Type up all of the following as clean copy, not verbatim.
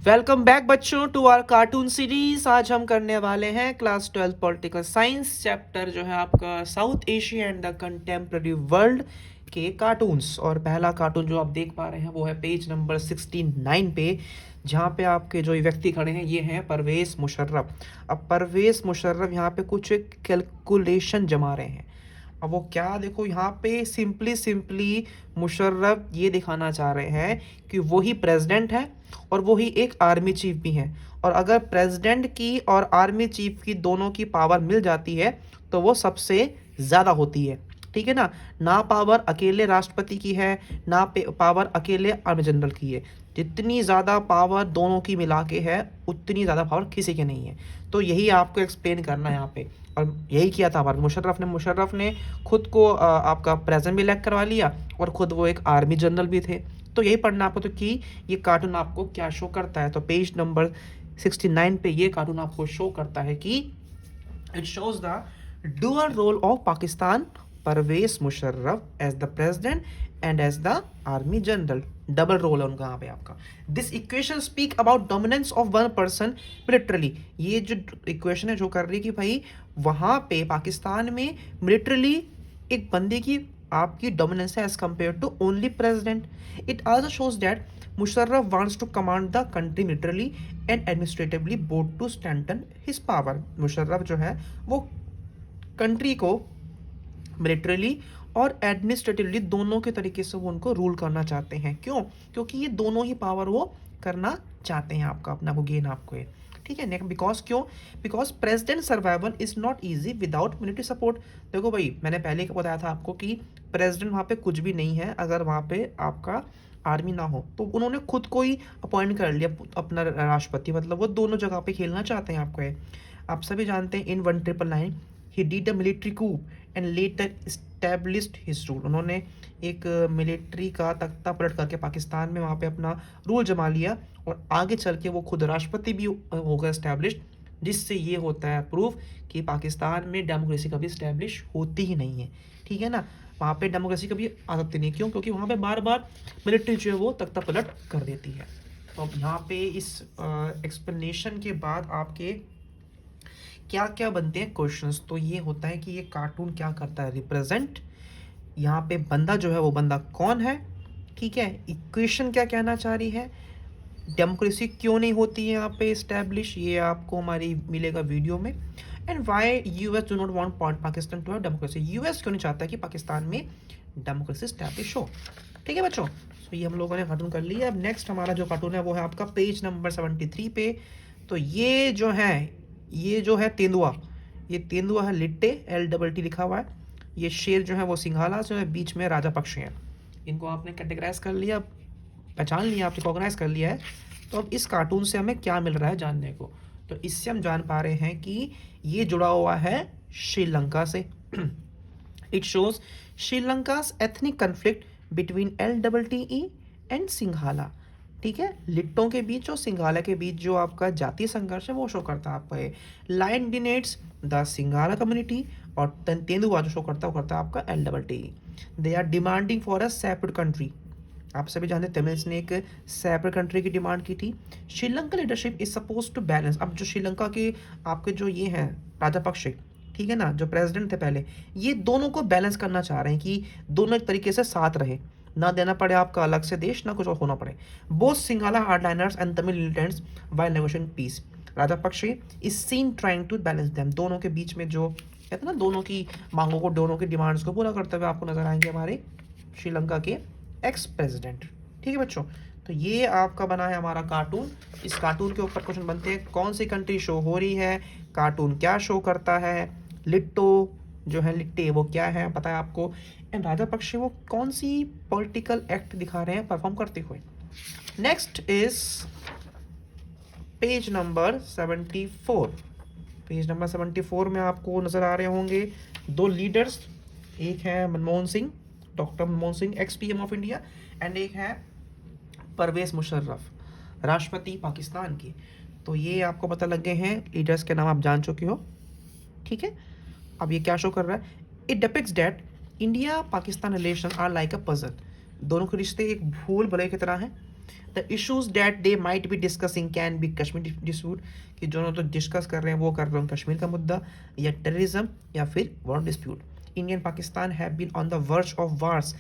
Welcome back बच्चों to our cartoon series. आज हम करने वाले हैं क्लास 12 पॉलिटिकल साइंस चैप्टर जो है आपका south Asia and the contemporary world के कार्टून्स। और पहला कार्टून जो आप देख पा रहे हैं वो है पेज नंबर 69 पे, जहाँ पे आपके जो व्यक्ति खड़े हैं ये हैं परवेज़ मुशर्रफ। अब परवेज़ मुशर्रफ यहाँ पे कुछ कैलकुलेशन जमा रहे हैं। अब वो क्या, देखो यहाँ पे सिंपली मुशर्रफ ये दिखाना चाह रहे हैं कि वही प्रेसिडेंट है और वही एक आर्मी चीफ भी हैं। और अगर प्रेसिडेंट की और आर्मी चीफ की दोनों की पावर मिल जाती है तो वो सबसे ज़्यादा होती है। ठीक है ना। ना पावर अकेले राष्ट्रपति की है, ना पावर अकेले आर्मी जनरल की है। जितनी ज़्यादा पावर दोनों की मिला के है उतनी ज़्यादा पावर किसी के नहीं है। तो यही आपको एक्सप्लेन करना है यहाँ पे। और यही किया था हमारे मुशर्रफ ने खुद को आपका प्रेसिडेंट भी इलेक्ट करवा लिया और खुद वो एक आर्मी जनरल भी थे। तो यही पढ़ना आपको, तो कि ये कार्टून आपको क्या शो करता है। तो पेज नंबर 69 पे ये कार्टून आपको शो करता है कि it shows the dual role of Pakistan, Pervez Musharraf as the president and as the army general. Double role है उनका यहाँ पे आपका। This equation speak about dominance of one person militarily. ये जो इक्वेशन है जो कर रही है कि भाई वहाँ पे पाकिस्तान में मिलिटरली एक बंदे की आपकी डोमिनेंस है as compare to only president. It also shows that Musharraf wants to command the country militarily and administratively both to strengthen his power. Musharraf जो है वो कंट्री को मिलिटरली और एडमिनिस्ट्रेटिवली दोनों के तरीके से वो उनको रूल करना चाहते हैं। क्यों? क्योंकि ये दोनों ही पावर वो करना चाहते हैं आपका अपना वो गेन आपको है। ठीक है। नेक्स्ट, बिकॉज क्यों? Because president survival is not easy without military support. देखो भाई, मैंने पहले बताया था आपको कि प्रेसिडेंट वहाँ पे कुछ भी नहीं है अगर वहाँ पे आपका आर्मी ना हो। तो उन्होंने खुद को ही अपॉइंट कर लिया अपना राष्ट्रपति, मतलब वो दोनों जगह पे खेलना चाहते हैं आपको है। आप सभी जानते हैं in 1999 he did a military coup and later established his rule. उन्होंने एक मिलिट्री का तख्ता पलट करके पाकिस्तान में वहाँ पे अपना रूल जमा लिया और आगे चल के वो खुद राष्ट्रपति भी हो गए एस्टैब्लिश्ड। जिससे ये होता है प्रूफ कि पाकिस्तान में डेमोक्रेसी कभी इस्टेब्लिश होती ही नहीं है। ठीक है ना। वहाँ पे डेमोक्रेसी कभी आ सकती नहीं। क्यों? क्योंकि वहाँ पे बार बार मिलिट्री जो है वो तख्ता पलट कर देती है। तो अब यहाँ पे इस एक्सप्लेनेशन के बाद आपके क्या क्या बनते हैं क्वेश्चंस। तो ये होता है कि ये कार्टून क्या करता है, रिप्रेजेंट यहाँ पे बंदा जो है वो बंदा कौन है। ठीक है। इक्वेशन क्या कहना चाह रही है, डेमोक्रेसी क्यों नहीं होती है यहाँ पे इस्टेब्लिश, ये आपको हमारी मिलेगा वीडियो में। And why US do not want Pakistan to have democracy. US क्यों नहीं चाहता कि पाकिस्तान में डेमोक्रेसी इस्टेब्लिश हो। ठीक है बच्चों। तो ये हम लोगों ने कार्टून कर लिया। अब नेक्स्ट हमारा जो कार्टून है वो है आपका पेज नंबर 73 पे। तो ये जो है तेंदुआ, ये तेंदुआ है लिट्टे, LTT लिखा हुआ है। ये शेर जो है वो सिंघाला जो है, बीच में राजा पक्षी है। इनको आपने कैटेगराइज कर लिया, पहचान लिया, आप रिकॉग्नाइज कर लिया है। तो अब इस कार्टून से हमें क्या मिल रहा है जानने को। तो इससे हम जान पा रहे हैं कि ये जुड़ा हुआ है श्रीलंका से। It shows Sri Lanka's ethnic conflict between LTTE and Sinhala. ठीक है। लिट्टों के बीच और सिंघाला के बीच जो आपका जातीय संघर्ष है वो शो करता है आपका ये। लाइन डिनेट्स द सिंघाला कम्युनिटी और तेंदुआ जो शो करता है वो करता है आपका LTTE। They are demanding for a separate country. आप सभी जानते हैं तमिल्स ने एक सेपरेट कंट्री की डिमांड की थी। Sri Lanka leadership is suppose to balance. अब जो श्रीलंका के आपके जो ये हैं राजा पक्षी, ठीक है ना, जो प्रेसिडेंट थे पहले, ये दोनों को बैलेंस करना चाह रहे हैं कि दोनों एक तरीके से साथ रहे, ना देना पड़े आपका अलग से देश, ना कुछ और होना पड़े। Both Sinhala hardliners and Tamil militants while negotiating peace. Rajapaksa is seen trying to balance them. दोनों के बीच में जो कहते हैं ना, दोनों की मांगों को, दोनों की डिमांड्स को पूरा करते हुए आपको नजर आएंगे हमारे श्रीलंका के एक्स प्रेसिडेंट। ठीक है बच्चों। तो ये आपका बना है हमारा कार्टून। इस कार्टून के ऊपर क्वेश्चन बनते हैं, कौन सी कंट्री शो हो रही है, कार्टून क्या शो करता है, लिट्टो जो है लिट्टे वो क्या है पता है आपको, एंड राजा पक्षी वो कौन सी पॉलिटिकल एक्ट दिखा रहे हैं परफॉर्म करते हुए। Next is page number 74। Page number 74 में आपको नजर आ रहे होंगे दो लीडर्स। एक है Manmohan Singh, doctor Manmohan Singh x PM of India, and एक है परवेज मुशर्रफ राष्ट्रपति पाकिस्तान की। तो ये आपको पता लग गए हैं, लीडर्स के नाम आप जान चुके हो। ठीक है। अब ये क्या शो कर रहा है, it depicts that India Pakistan relation are like a puzzle. दोनों के रिश्ते एक भूल भुलैया की तरह हैं। The issues that they might be discussing can be Kashmir dispute, कि जो तो डिस्कस कर रहे हैं वो कर रहे हैं कश्मीर का मुद्दा, या टेररिज्म, या फिर war dispute. India and Pakistan have been on the verge of wars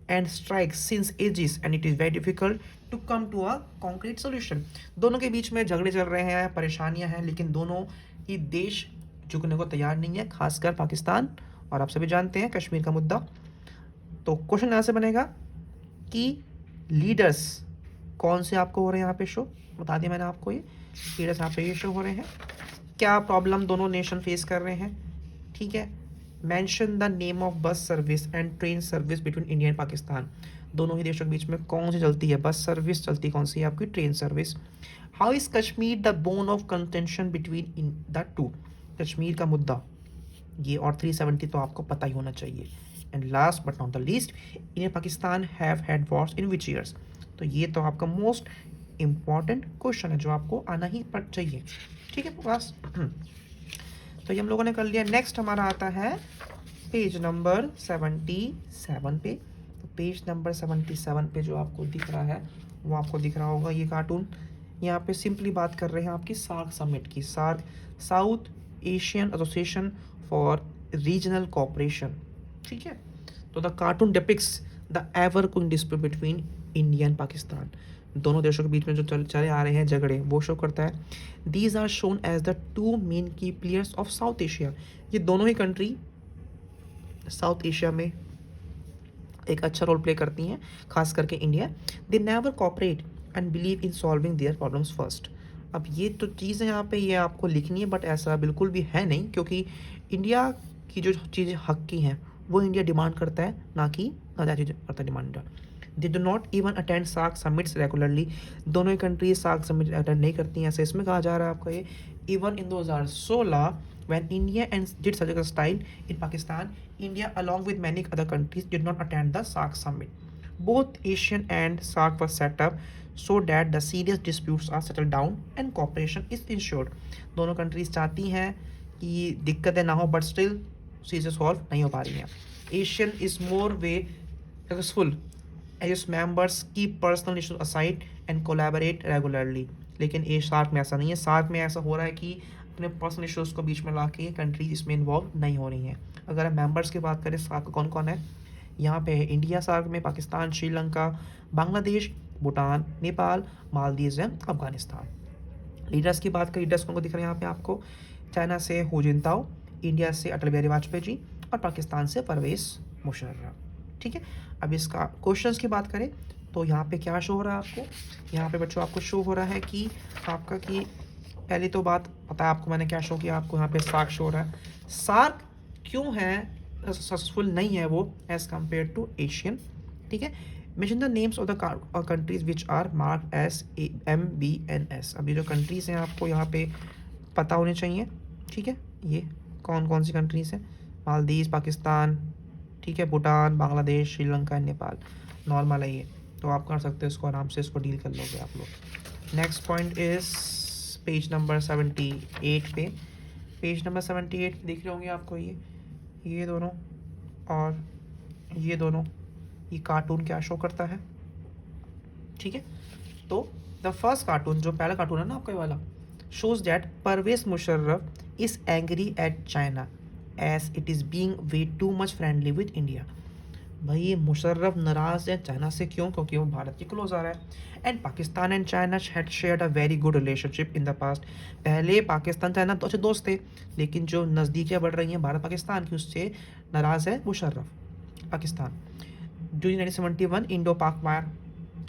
and strikes since ages and it is very difficult to come to a concrete solution. दोनों के बीच में झगड़े चल रहे हैं, परेशानियां हैं, लेकिन दोनों ही देश झुकने को तैयार नहीं है, खासकर पाकिस्तान, और आप सभी जानते हैं कश्मीर का मुद्दा. तो क्वेश्चन यहाँ से बनेगा कि लीडर्स कौन से आपको हो रहे हैं यहाँ पे शो, बता दिया मैंने आपको, ये लीडर्स यहाँ पे ये शो हो रहे हैं. क्या प्रॉब्लम दोनों नेशन फेस कर रहे हैं, ठीक है. Mention the name of bus service and train service between India and Pakistan. दोनों ही देशों के बीच में कौन सी चलती है बस सर्विस, चलती कौन सी है आपकी train service. How is Kashmir the bone of contention between in the two. Kashmir का मुद्दा ये, और 370 तो आपको पता ही होना चाहिए. And last but not the least, India Pakistan have had Wars in which years. तो ये तो आपका मोस्ट इम्पॉर्टेंट क्वेश्चन है जो आपको आना ही पड़ चाहिए, ठीक है बस. तो ये हम लोगों ने कर लिया. नेक्स्ट हमारा आता है पेज नंबर 77 पे. तो पेज नंबर 77 पे जो आपको दिख रहा है वो आपको दिख रहा होगा ये कार्टून. यहाँ पे सिंपली बात कर रहे हैं आपकी सार्क समिट की. SAARC, South Asian Association for Regional Cooperation, ठीक है. तो the cartoon depicts the ever going dispute between India and Pakistan. दोनों देशों के बीच में जो चले आ रहे हैं झगड़े वो शो करता है. These are shown as the two main key players of South Asia. ये दोनों ही कंट्री साउथ एशिया में एक अच्छा रोल प्ले करती हैं, खास करके India. They never cooperate and believe in solving their problems first. अब ये तो चीज़ें यहाँ पे ये आपको लिखनी है, बट ऐसा बिल्कुल भी है नहीं, क्योंकि इंडिया की जो चीज़ें हक की हैं वो इंडिया डिमांड करता है, ना कि ना चीज़ें करता है demand. They do not even attend SAARC summits regularly. दोनों ही कंट्रीज सार्क समिट अटेंड नहीं करती हैं, ऐसे इसमें कहा जा रहा है आपका ये. Even in 2016 when India and did surgical style in Pakistan, India along with many other countries did not attend the SAARC summit. Both Asian and SAARC were set up so that the serious disputes are settled down and cooperation is ensured. दोनों countries चाहती हैं कि दिक्कतें ना हो, but still चीज़ें solve नहीं हो पा रही हैं. ASEAN is more way successful as members keep personal issues aside and collaborate regularly. लेकिन ये सार्क में ऐसा नहीं है. सार्क में ऐसा हो रहा है कि अपने पर्सनल इशूज़ को बीच में ला के कंट्रीज इसमें इन्वॉल्व नहीं हो रही हैं. अगर हम मेंबर्स की बात करें सार्क कौन कौन है, यहाँ पे है इंडिया सार्क में, पाकिस्तान, श्रीलंका, बांग्लादेश, भूटान, नेपाल, मालदीव एंड अफगानिस्तान. लीडर्स की बात करें, लीडर्स कौन को दिख रहे हैं यहाँ पे आपको. चाइना से हु जिनताओ, इंडिया से अटल बिहारी वाजपेयी जी, और पाकिस्तान से परवेज मुशर्रफ, ठीक है. अब इसका क्वेश्चंस की बात करें तो यहाँ पे क्या शो हो रहा है आपको. यहाँ पे बच्चों आपको शो हो रहा है कि आपका कि पहली तो बात पता है आपको, मैंने क्या शो किया आपको, यहाँ पे सार्क शो हो रहा है. सार्क क्यों है सक्सेसफुल नहीं है वो एज कम्पेयर टू एशियन, ठीक है. Mention the names of the countries which are mark as MBNS. अभी जो कंट्रीज हैं आपको यहाँ पे पता होने चाहिए, ठीक है. ये कौन कौन सी कंट्रीज हैं, मालदीव, पाकिस्तान, ठीक है, भूटान, बांग्लादेश, श्रीलंका, नेपाल. नॉर्मल है ये, तो आप कर सकते हो इसको आराम से, इसको डील कर लोगे आप लोग. Next point is page number 78 पे. पेज नंबर 78 पे दिख रहे होंगे आपको ये दोनों और ये दोनों, ये कार्टून क्या शो करता है, ठीक है. तो द फर्स्ट कार्टून, जो पहला कार्टून है ना आपका ये वाला, shows that Pervez Musharraf is angry at China as it is being way too much friendly with India. भाई ये मुशर्रफ नाराज़ है चाइना से, क्यों? क्योंकि वो भारत के क्लोज आ रहा है. And Pakistan and China had shared a very good relationship in the past. पहले पाकिस्तान चाइना तो अच्छे दोस्त थे, लेकिन जो नज़दीकियाँ बढ़ रही हैं भारत पाकिस्तान की, उससे नाराज़ है Musharraf Pakistan. During 1971 Indo Pak war,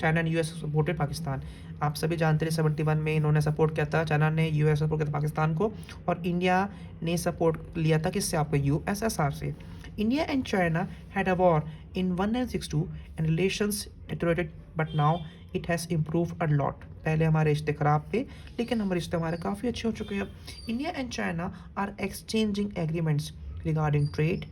China and US supported Pakistan. आप सभी जानते हैं 71 में इन्होंने सपोर्ट किया था, चाइना ने US सपोर्ट किया था पाकिस्तान को, और इंडिया ने सपोर्ट लिया था किससे, आपको USSR से. India and China had a war in 1962 and relations deteriorated, but now it has improved a lot. पहले हमारे रिश्ते खराब थे, लेकिन हमारे रिश्ते हमारे काफ़ी अच्छे हो चुके हैं. India and China are exchanging agreements regarding trade,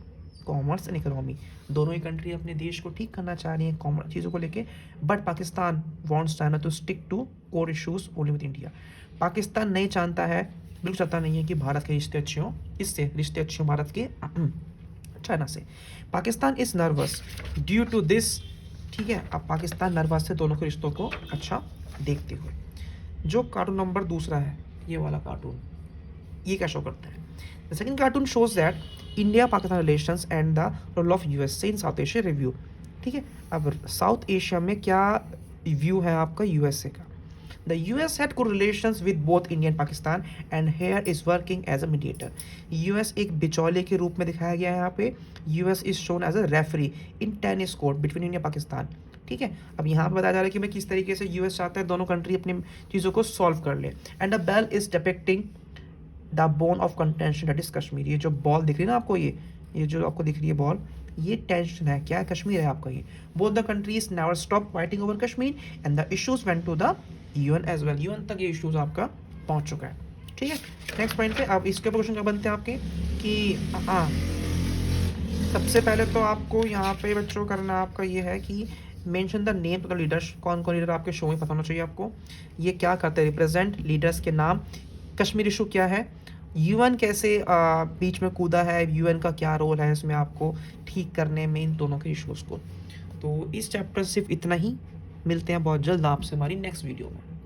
commerce and economy. दोनों ही कंट्री अपने देश को ठीक करना चाह रही हैं कॉमर्स चीज़ों को लेके, but Pakistan wants China to stick to core issues only with India. Pakistan नहीं चाहता है, बिल्कुल चाहता नहीं है कि भारत के रिश्ते अच्छे हों, इससे रिश्ते अच्छे हों भारत के चाइना से. Pakistan is nervous due to this ठीक है, अब पाकिस्तान नर्वस से दोनों के रिश्तों को अच्छा देखते हुए। जो कार्टून नंबर दूसरा है, ये वाला कार्टून, ये क्या शो करता है? The second cartoon shows that India Pakistan relations and the role of USA in South Asia review. ठीक है, अब साउथ एशिया में क्या व्यू है आपका यूएसए का? The US had good relations with both India and Pakistan and here is working as a mediator. US एक बिचौले के रूप में दिखाया गया है यहाँ पे। US is shown as a referee in tennis court between India Pakistan. ठीक है, अब यहाँ पे बताया जा रहा है कि मैं किस तरीके से यूएस चाहता है दोनों कंट्री अपनी चीज़ों को सॉल्व कर ले। And the bell is depicting the bone of contention that is Kashmir. ये जो बॉल दिख रही है ना आपको, ये जो आपको दिख रही है बॉल, ये टेंशन है, क्या है? कश्मीर है आपका ये। Both the countries never stop fighting over Kashmir and the issues went to the UN as well. UN तक ये इश्यूज आपका पहुंच चुका है। ठीक है, नेक्स्ट पॉइंट पे अब इसके क्वेश्चन क्या बनते हैं आपके कि हाँ, सबसे पहले तो आपको यहाँ पे बच्चों करना आपका ये है कि mention the name of the leaders. कौन कौन लीडर आपके शो में पता होना चाहिए आपको। ये क्या करते हैं? रिप्रेजेंट लीडर्स के नाम। कश्मीर इशू क्या है? यूएन कैसे बीच में कूदा है, यूएन का क्या रोल है इसमें आपको ठीक करने में इन दोनों के इश्यूज़ को। तो इस चैप्टर सिर्फ इतना ही। मिलते हैं बहुत जल्द आपसे हमारी नेक्स्ट वीडियो में।